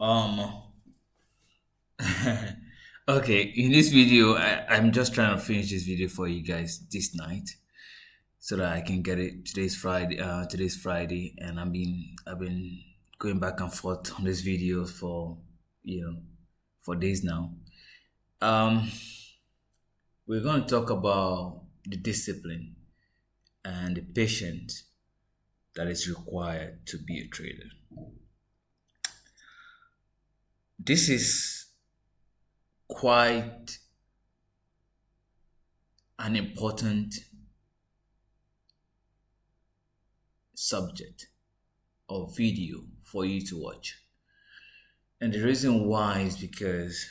Um, okay, in this video, I'm just trying to finish this video for you guys this night so that I can get it. Today's Friday, and I've been going back and forth on this video for you know for days now. Um, we're going to talk about the discipline and the patience that is required to be a trader. This is quite an important subject or video for you to watch. And the reason why is because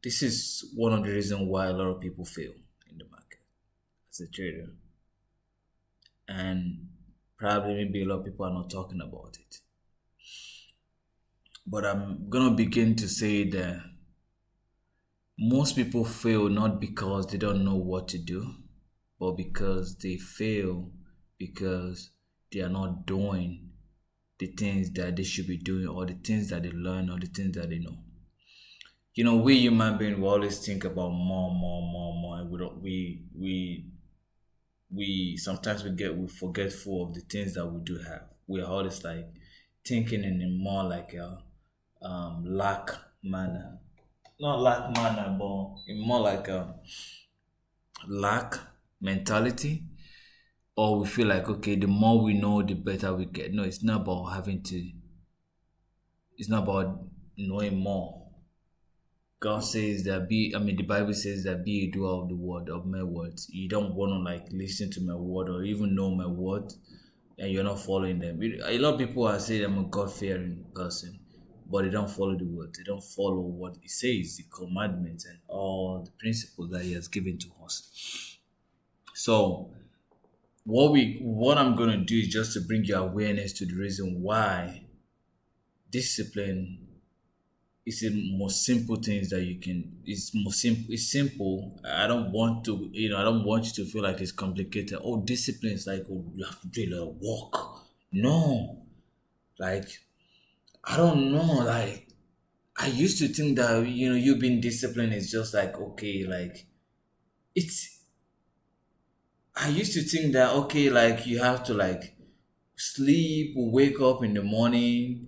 this is one of the reasons why a lot of people fail in the market as a trader. And probably maybe a lot of people are not talking about it. But I'm going to begin to say that most people fail not because they don't know what to do, but because they fail because they are not doing the things that they should be doing, or the things that they learn, or the things that they know. We human beings, we always think about more, more, more, more. And we don't we sometimes we forgetful of the things that we do have. We're always like thinking in a more like a lack manner. Not lack manner, but in more like a lack mentality. Or we feel like, okay, the more we know, the better we get. No, it's not about knowing more. God says that the Bible says that be a doer of the word, of my words. You don't want to like listen to my word or even know my word, and you're not following them. A lot of people are saying I'm a God fearing person, but they don't follow the word. They don't follow what He says, the commandments, and all the principles that He has given to us. So, what I'm gonna do is just to bring your awareness to the reason why discipline it's the most simple things that you can. It's more simple. It's simple. I don't want to, I don't want you to feel like it's complicated. Oh, discipline is like, oh, you have to do a walk. No, like I don't know. Like I used to think that you being disciplined is just like okay, like it's. I used to think that okay, like you have to like sleep, wake up in the morning,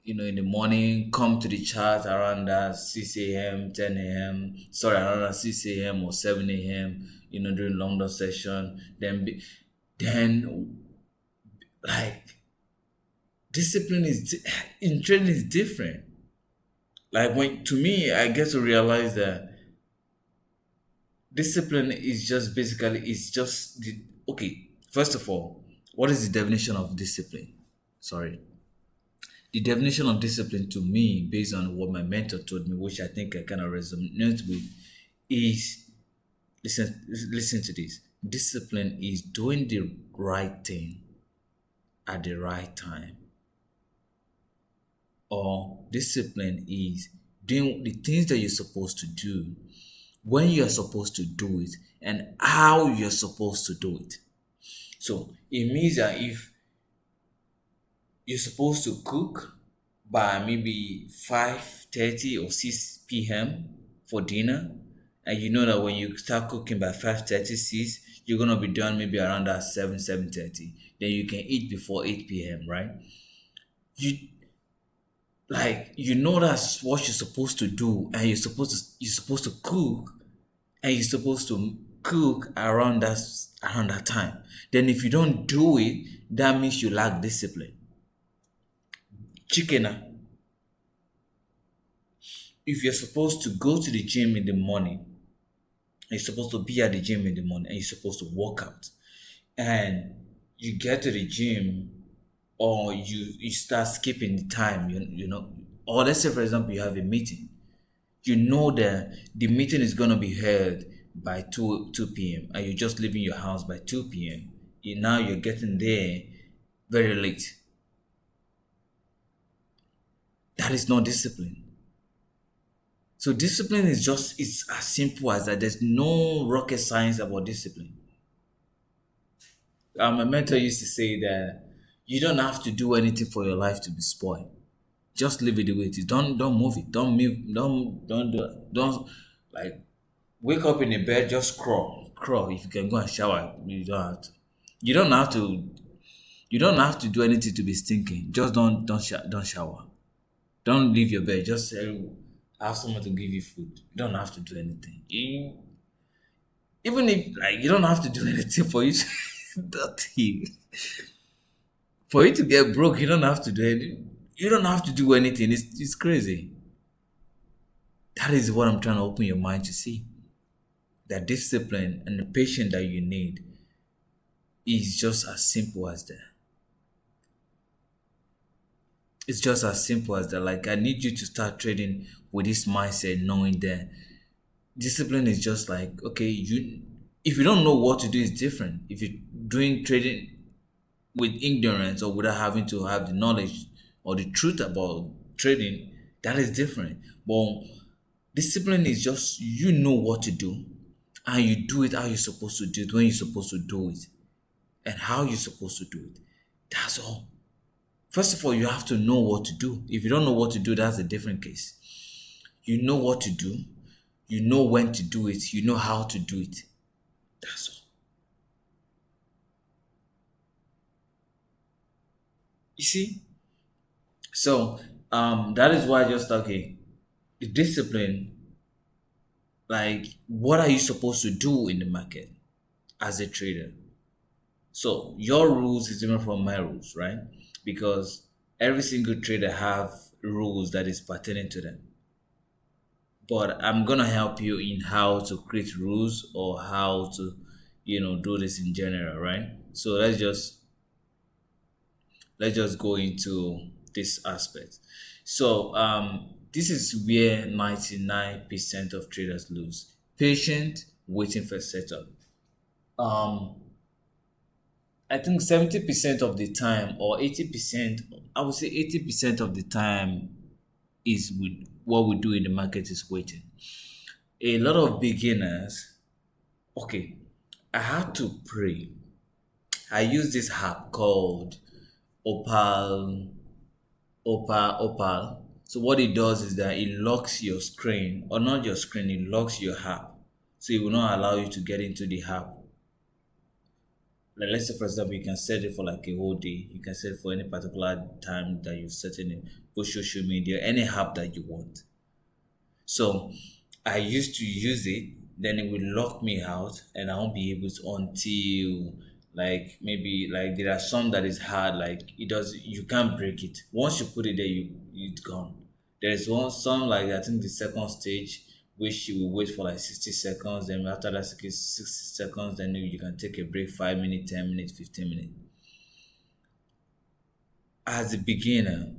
in the morning, come to the chart around that 6 a.m., 10 a.m., sorry, around that 6 a.m. or 7 a.m., during London session. Then like, discipline in trading is different. Like, when, to me, I get to realize that discipline is just basically, okay, first of all, what is the definition of discipline? Sorry. The definition of discipline to me, based on what my mentor told me, which I think I kind of resonate with, is listen to this. Discipline is doing the right thing at the right time. Or discipline is doing the things that you're supposed to do when you're supposed to do it and how you're supposed to do it. So it means that if you're supposed to cook by maybe 5:30 or 6 p.m. for dinner, and you know that when you start cooking by 5:36, you're gonna be done maybe around that 7:30. Then you can eat before 8 p.m., right? You that's what you're supposed to do, and you're supposed to cook, and you're supposed to cook around that time. Then if you don't do it, that means you lack discipline. Chicken. If you're supposed to go to the gym in the morning, and you're supposed to be at the gym in the morning, and you're supposed to work out, and you get to the gym, or you start skipping the time, or let's say for example you have a meeting, you know that the meeting is gonna be held by 2 p.m. and you're just leaving your house by 2 p.m. Now you're getting there very late. That is not discipline. So discipline is just it's as simple as that. There's no rocket science about discipline. My mentor used to say that, You don't have to do anything for your life to be spoiled. Just leave it the way it is. Don't move it. Don't move. Don't do it. Don't like wake up in the bed. Just crawl, crawl. If you can go and shower, you don't have to. You don't have to. You don't have to do anything to be stinking. Just don't shower. Don't leave your bed. Just have someone to give you food. You don't have to do anything. Even if like you don't have to do anything for you to dirty. For you to get broke, you don't have to do anything. You don't have to do anything. It's crazy. That is what I'm trying to open your mind to see. That discipline and the patience that you need is just as simple as that. It's just as simple as that. Like I need you to start trading with this mindset, knowing that discipline is just like okay, you if you don't know what to do, it's different. If you're doing trading with ignorance or without having to have the knowledge or the truth about trading, that is different. But discipline is just you know what to do and you do it how you're supposed to do it when you're supposed to do it and how you're supposed to do it. That's all. First of all, you have to know what to do. If you don't know what to do, that's a different case. You know what to do, you know when to do it, you know how to do it. That's all. You see? So that is why I just okay, the discipline, like what are you supposed to do in the market as a trader? So your rules is different from my rules, right? Because every single trader have rules that is pertaining to them. But I'm gonna help you in how to create rules or how to, do this in general, right? So let's just go into this aspect. So this is where 99% of traders lose. Patient waiting for setup. Um, I think 70% of the time, or 80%, I would say 80% of the time is with what we do in the market is waiting. A lot of beginners, okay, I had to pray. I use this app called Opal, Opal. So what it does is that it locks your screen, or not your screen, it locks your app. So it will not allow you to get into the app. Like let's say for example, you can set it for like a whole day. You can set it for any particular time that you've set in it, for social media, any app that you want. So I used to use it, then it will lock me out and I won't be able to until like maybe like there are some that is hard, like it does you can't break it. Once you put it there, it's gone. There is one some like I think the second stage which you will wait for like 60 seconds, then after that 60 seconds, then you can take a break 5 minutes, 10 minutes, 15 minutes. As a beginner,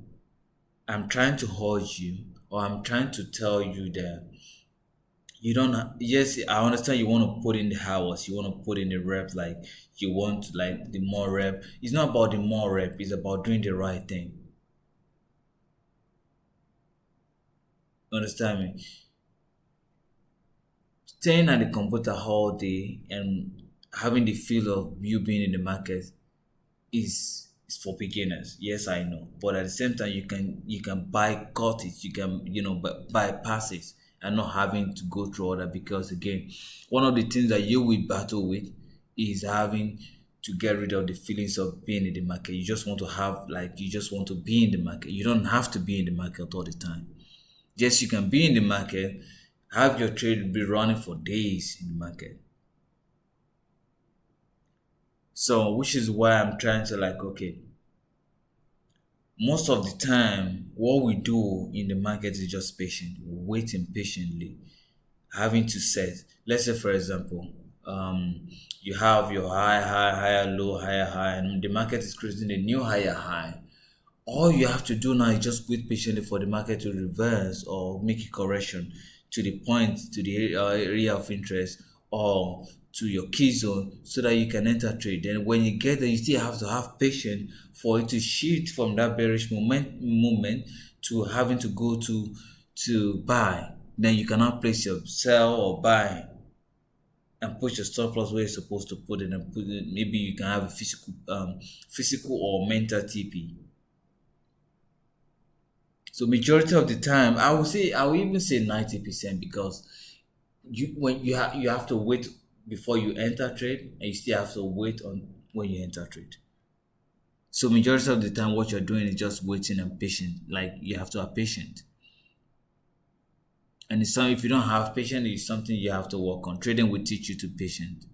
I'm trying to hold you or I'm trying to tell you that you don't yes, I understand you want to put in the hours, you want to put in the rep, like you want like the more rep. It's not about the more rep, it's about doing the right thing. Understand me? Staying at the computer all day and having the feel of you being in the market is for beginners. Yes, I know. But at the same time, you can boycott it. You can bypass it and not having to go through all that, because again, one of the things that you will battle with is having to get rid of the feelings of being in the market. You just want to be in the market. You don't have to be in the market all the time. Yes, you can be in the market, have your trade be running for days in the market. So, which is why I'm trying to like, okay, most of the time, what we do in the market is just patient, waiting patiently, having to set. Let's say, for example, you have your higher, low, higher, high, and the market is creating a new higher high. All you have to do now is just wait patiently for the market to reverse or make a correction to the point, to the area of interest, or to your key zone so that you can enter trade. Then when you get there, you still have to have patience for it to shift from that bearish movement to having to go to buy. Then you cannot place your sell or buy and put your stop loss where you're supposed to put it, and put it. Maybe you can have a physical or mental TP. So majority of the time, I will even say 90%, because you have to wait before you enter trade, and you still have to wait on when you enter trade. So majority of the time, what you're doing is just waiting and patient. Like, you have to have patient, and it's something, if you don't have patience, it's something you have to work on. Trading will teach you to patient.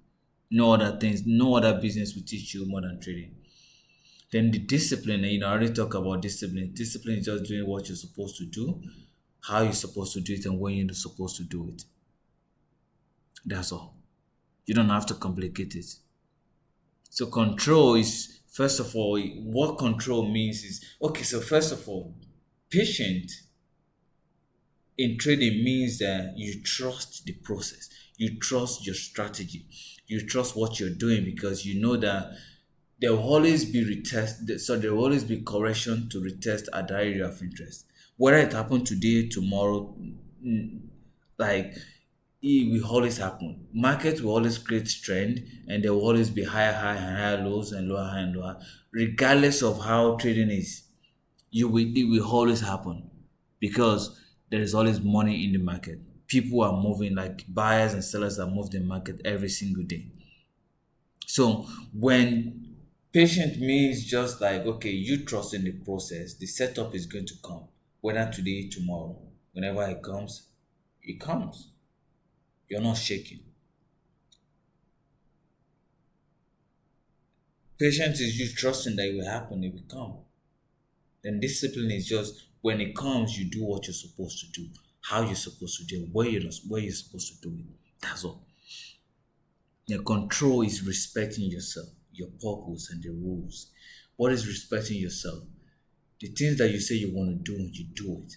No other things, no other business will teach you more than trading. Then the discipline, and I already talk about discipline. Discipline is just doing what you're supposed to do, how you're supposed to do it, and when you're supposed to do it. That's all. You don't have to complicate it. So control is, first of all, what control means is, okay, so first of all, patient in trading means that you trust the process, you trust your strategy, you trust what you're doing, because you know that there will always be retest, so there will always be correction to retest at that area of interest. Whether it happened today, tomorrow, like, it will always happen. Market will always create trend, and there will always be higher high and higher lows, and lower high and lower, regardless of how trading is. It will always happen, because there is always money in the market. People are moving, like buyers and sellers are moving the market every single day. So when patient means just like, okay, you trust in the process, the setup is going to come, whether today, tomorrow, whenever it comes, it comes. You're not shaking. Patience is you trusting that it will happen, it will come. Then discipline is just when it comes, you do what you're supposed to do, how you're supposed to do it, where you're supposed to do it. That's all. Your control is respecting yourself, your purpose, and the rules. What is respecting yourself? The things that you say you want to do, you do it.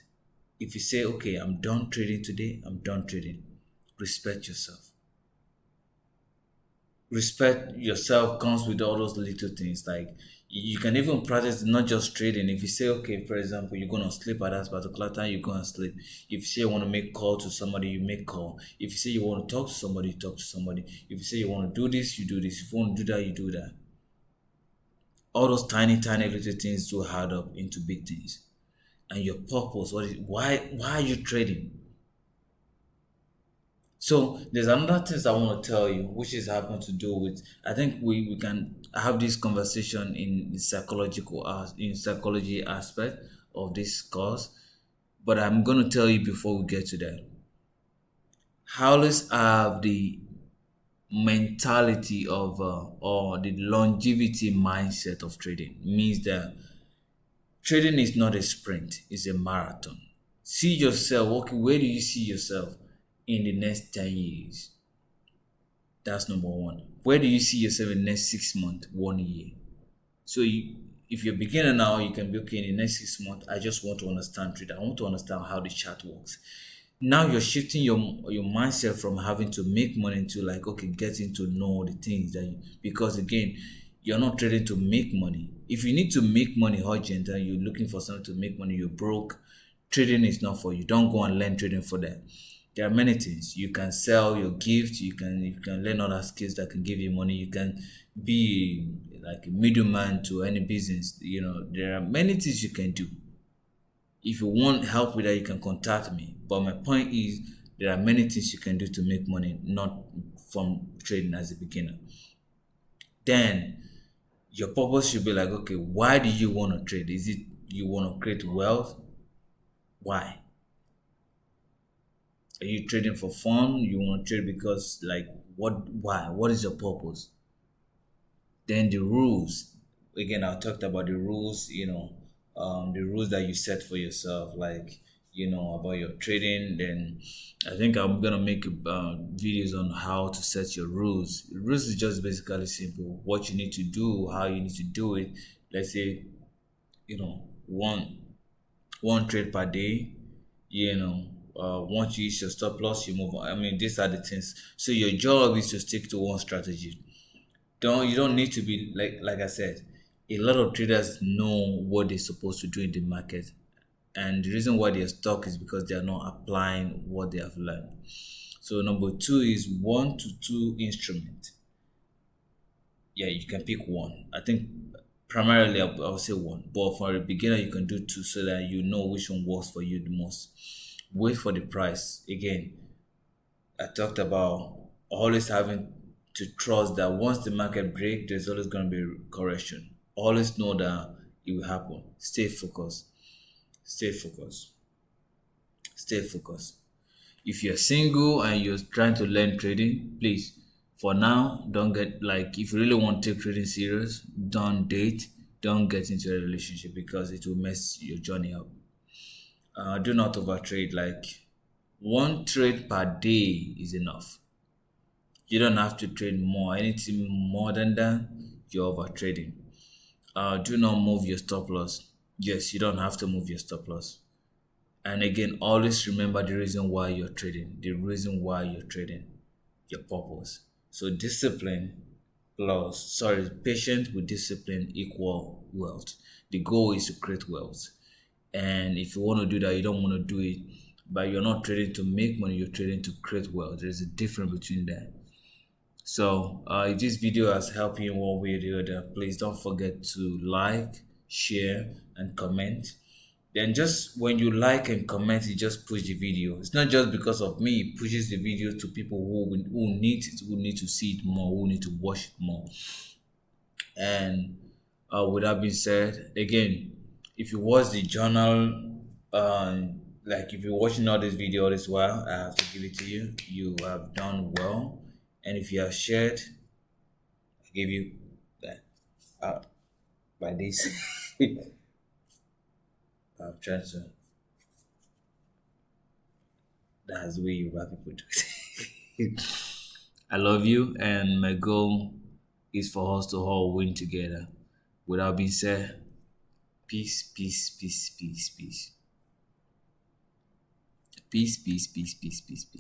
If you say, okay, I'm done trading today, I'm done trading, respect yourself. Respect yourself comes with all those little things. Like, you can even practice not just trading. If you say, okay, for example, you're gonna sleep at that particular time, you're gonna sleep. If you say you want to make call to somebody, you make call. If you say you want to talk to somebody, you talk to somebody. If you say you want to do this, you do this. If you want to do that, you do that. All those tiny, tiny little things do add up into big things. And your purpose, why are you trading? So there's another things I want to tell you, which is having to do with, I think we can have this conversation in psychology aspect of this course, but I'm gonna tell you before we get to that. Howlers have the mentality of or the longevity mindset of trading. Means that trading is not a sprint, it's a marathon. See yourself, okay, where do you see yourself in the next 10 years? That's number one. Where do you see yourself in the next 6 months, 1 year? So if you're a beginner now, you can be okay in the next 6 months. I just want to understand trade. I want to understand how the chart works. Now you're shifting your mindset from having to make money to, like, okay, getting to know the things that because again, you're not trading to make money. If you need to make money urgent and you're looking for something to make money, you're broke, trading is not for you. Don't go and learn trading for that. There are many things. You can sell your gift, you can learn other skills that can give you money. You can be like a middleman to any business. There are many things you can do. If you want help with that, you can contact me. But my point is, there are many things you can do to make money, not from trading as a beginner. Then your purpose should be like, okay, why do you want to trade? Is it you want to create wealth? Why? Are you trading for fun? You want to trade because, like, what? Why? What is your purpose? Then the rules. Again, I talked about the rules. The rules that you set for yourself, like, about your trading. Then I think I'm gonna make videos on how to set your rules. Rules is just basically simple. What you need to do, how you need to do it. Let's say, one trade per day. Once you hit your stop loss, you move on. I mean, these are the things. So your job is to stick to one strategy. You don't need to be like I said. A lot of traders know what they're supposed to do in the market, and the reason why they're stuck is because they are not applying what they have learned. So number two is 1 to 2 instrument. Yeah, you can pick one. I think primarily I'll say one, but for a beginner you can do two so that you know which one works for you the most. Wait for the price. Again, I talked about always having to trust that once the market break, there's always going to be correction. Always know that it will happen. Stay focused. Stay focused. Stay focused. If you're single and you're trying to learn trading, please, for now, don't get like if you really want to take trading serious, don't date, don't get into a relationship because it will mess your journey up. Do not overtrade. Like one trade per day is enough. You don't have to trade more. Anything more than that, you're over trading. Do not move your stop loss. Yes, you don't have to move your stop loss. And again, always remember the reason why you're trading, the reason why you're trading, your purpose. So discipline plus, sorry, patience with discipline equal wealth. The goal is to create wealth. And if you want to do that, you don't want to do it, but you're not trading to make money, you're trading to create wealth. There's a difference between that. So, if this video has helped you in one way or the other, please don't forget to like, share, and comment. Then, just when you like and comment, you just push the video. It's not just because of me; it pushes the video to people who need it, who need to see it more, who need to watch it more. And with that being said, again, if you watch the journal, like if you're watching all this video all this while, I have to give it to you. You have done well, and if you have shared, I give you that. By this, I'm trying to. That's the way you rap people do it. I love you, and my goal is for us to all win together. With that being said, peace, peace, peace, peace, peace. Peace, peace, peace, peace, peace, peace.